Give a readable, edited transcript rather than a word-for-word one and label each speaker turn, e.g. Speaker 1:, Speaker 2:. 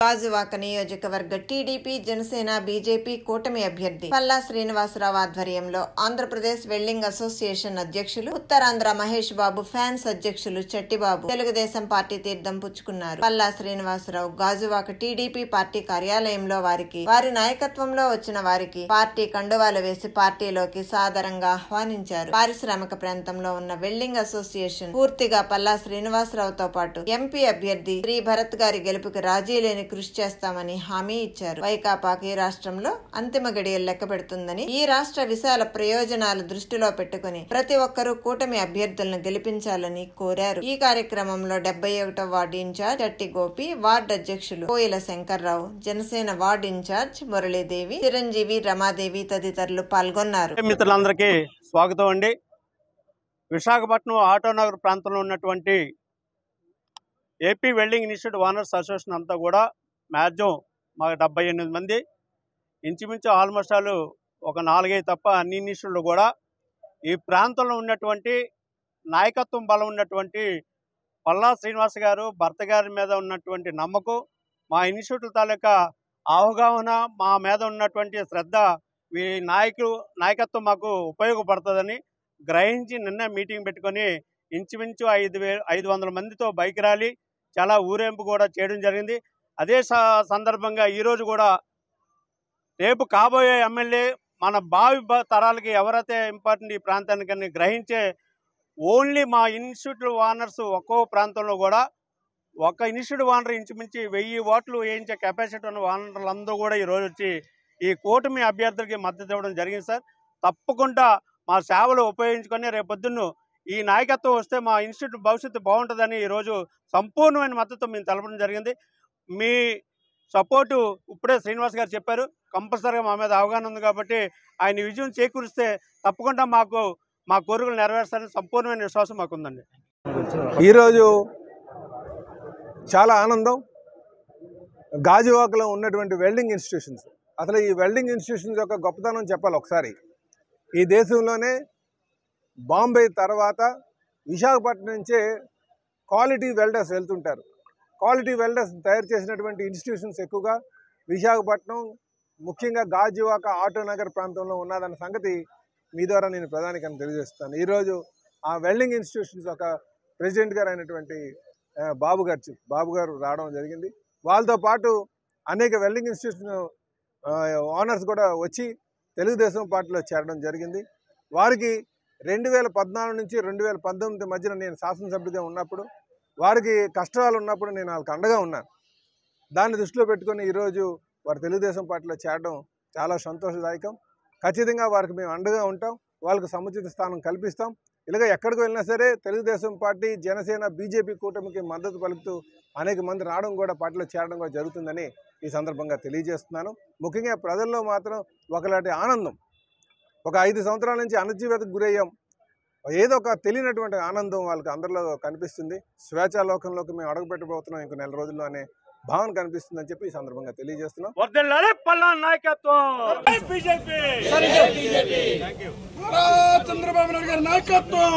Speaker 1: గాజువాక నియోజకవర్గ TDP Janasena BJP కూటమి అభ్యర్థి పల్లా శ్రీనివాసరావు ఆధ్వర్యంలో ఆంధ్రప్రదేశ్ వెల్డింగ్ అసోసియేషన్ అధ్యక్షులు ఉత్తరాంధ్ర మహేష్ బాబు ఫ్యాన్స్ అధ్యక్షులు చట్టిబాబు తెలుగుదేశం పార్టీ తీర్థం పుచ్చుకున్నారు. పల్లా శ్రీనివాసరావు గాజువాక టీడీపీ పార్టీ కార్యాలయంలో వారి నాయకత్వంలో వచ్చిన వారికి పార్టీ కండువాలు వేసి పార్టీలోకి సాదరంగా ఆహ్వానించారు. పారిశ్రామిక ప్రాంతంలో ఉన్న వెల్డింగ్ అసోసియేషన్ పూర్తిగా పల్లా శ్రీనివాసరావుతో పాటు ఎంపీ అభ్యర్థి శ్రీ భరత్ గారి గెలుపుకి రాజీ లేని కృషి చేస్తామని హామీ ఇచ్చారు. వైకాపాకి రాష్ట్రంలో అంతిమ గడియలు లెక్క పెడుతుందని, ఈ రాష్ట్ర విశాల ప్రయోజనాలు దృష్టిలో పెట్టుకుని ప్రతి ఒక్కరూ కూటమి అభ్యర్థులను గెలిపించాలని కోరారు. ఈ కార్యక్రమంలో 71వ వార్డు ఇన్ఛార్జ్ చట్టి గోపి, వార్డు అధ్యక్షులు కోయిల శంకర్రావు, జనసేన వార్డు ఇన్ఛార్జ్ మురళీదేవి, చిరంజీవి, రమాదేవి తదితరులు పాల్గొన్నారు.
Speaker 2: మిత్రులందరికీ స్వాగతం అండి. విశాఖపట్నం ఆటోనగర్ ప్రాంతంలో ఉన్నటువంటి AP welding institute owners association అంతా కూడా మ్యాక్సిమం మాకు 78 మంది, ఇంచుమించు ఆల్మోస్ట్ ఆల్ ఒక 4-5 తప్ప అన్ని ఇన్స్టిట్యూట్లు కూడా ఈ ప్రాంతంలో ఉన్నటువంటి నాయకత్వం బలం ఉన్నటువంటి పల్లా శ్రీనివాస్ గారు భర్త గారి మీద ఉన్నటువంటి నమ్మకం, మా ఇన్స్టిట్యూట్ల తాలూకా అవగాహన, మా మీద ఉన్నటువంటి శ్రద్ధ, ఈ నాయకత్వం మాకు ఉపయోగపడుతుందని గ్రహించి నిన్న మీటింగ్ పెట్టుకొని ఇంచుమించు 500 మందితో బైక్ ర్యాలీ, చాలా ఊరేంపు కూడా చేయడం జరిగింది. అదే సందర్భంగా ఈరోజు కూడా రేపు కాబోయే ఎమ్మెల్యే మన భావి తరాలకి ఎవరైతే ఇంపార్టెంట్ ఈ ప్రాంతానికని గ్రహించే ఓన్లీ మా ఇన్స్టిట్యూట్ ఓనర్స్ ఒక్కో ప్రాంతంలో కూడా ఒక ఇన్స్టిట్యూట్ ఓనర్ ఇంచుమించి 1000 ఓట్లు వేయించే కెపాసిటీ ఉన్న ఓనర్లందరూ కూడా ఈరోజు వచ్చి ఈ కూటమి అభ్యర్థులకి మద్దతు ఇవ్వడం జరిగింది. సార్, తప్పకుండా మా సేవలు ఉపయోగించుకొని రేపొద్దున్న ఈ నాయకత్వం వస్తే మా ఇన్స్టిట్యూట్ భవిష్యత్తు బాగుంటుందని ఈరోజు సంపూర్ణమైన మద్దతు మేము తెలపడం జరిగింది. మీ సపోర్టు ఇప్పుడే శ్రీనివాస్ గారు చెప్పారు, కంపల్సరీగా మా మీద అవగాహన ఉంది కాబట్టి ఆయన విజయం చేకూరిస్తే తప్పకుండా మా కోరికలు నెరవేర్చాలని సంపూర్ణమైన విశ్వాసం మాకుందండి.
Speaker 3: ఈరోజు చాలా ఆనందం. గాజువాకలో ఉన్నటువంటి వెల్డింగ్ ఇన్స్టిట్యూషన్స్, అసలు ఈ వెల్డింగ్ ఇన్స్టిట్యూషన్స్ యొక్క గొప్పతనం చెప్పాలి ఒకసారి. ఈ దేశంలోనే బాంబే తర్వాత విశాఖపట్నం నుంచే క్వాలిటీ వెల్డర్స్ వెళ్తుంటారు. క్వాలిటీ వెల్డర్స్ తయారు చేసినటువంటి ఇన్స్టిట్యూషన్స్ ఎక్కువగా విశాఖపట్నం, ముఖ్యంగా గాజువాక ఆటోనగర్ ప్రాంతంలో ఉన్నదన్న సంగతి మీ ద్వారా నేను ప్రధానికని తెలియజేస్తాను. ఈరోజు ఆ వెల్డింగ్ ఇన్స్టిట్యూషన్స్ ఒక ప్రెసిడెంట్ గారు అయినటువంటి బాబు గారు రావడం జరిగింది. వాళ్ళతో పాటు అనేక వెల్డింగ్ ఇన్స్టిట్యూషన్ ఓనర్స్ కూడా వచ్చి తెలుగుదేశం పార్టీలో చేరడం జరిగింది. వారికి 2014 నుంచి 2019 మధ్యన నేను శాసనసభ్యుడిగా ఉన్నప్పుడు, వారికి కష్టాలు ఉన్నప్పుడు నేను వాళ్ళకి అండగా ఉన్నాను. దాన్ని దృష్టిలో పెట్టుకొని ఈరోజు వారు తెలుగుదేశం పార్టీలో చేరడం చాలా సంతోషదాయకం. ఖచ్చితంగా వారికి మేము అండగా ఉంటాం, వాళ్ళకి సముచిత స్థానం కల్పిస్తాం. ఇలాగ ఎక్కడికి వెళ్ళినా సరే తెలుగుదేశం పార్టీ, జనసేన, బీజేపీ కూటమికి మద్దతు పలుకుతూ అనేక మంది రావడం కూడా, పార్టీలో చేరడం కూడా జరుగుతుందని ఈ సందర్భంగా తెలియజేస్తున్నాను. ముఖ్యంగా ప్రజల్లో మాత్రం ఒకలాంటి ఆనందం. ఒక 5 సంవత్సరాల నుంచి అణచివేతకు గురయ్యాం, ఏదో ఒక తెలియనటువంటి ఆనందం వాళ్ళకి అందరిలో కనిపిస్తుంది. స్వేచ్ఛాలోకంలోకి మేము అడుగుపెట్టబోతున్నాం ఇంకో 4 రోజుల్లో అనే భావన కనిపిస్తుందని చెప్పి ఈ సందర్భంగా తెలియజేస్తున్నాం.
Speaker 4: చంద్రబాబు నాయుడు గారి నాయకత్వం.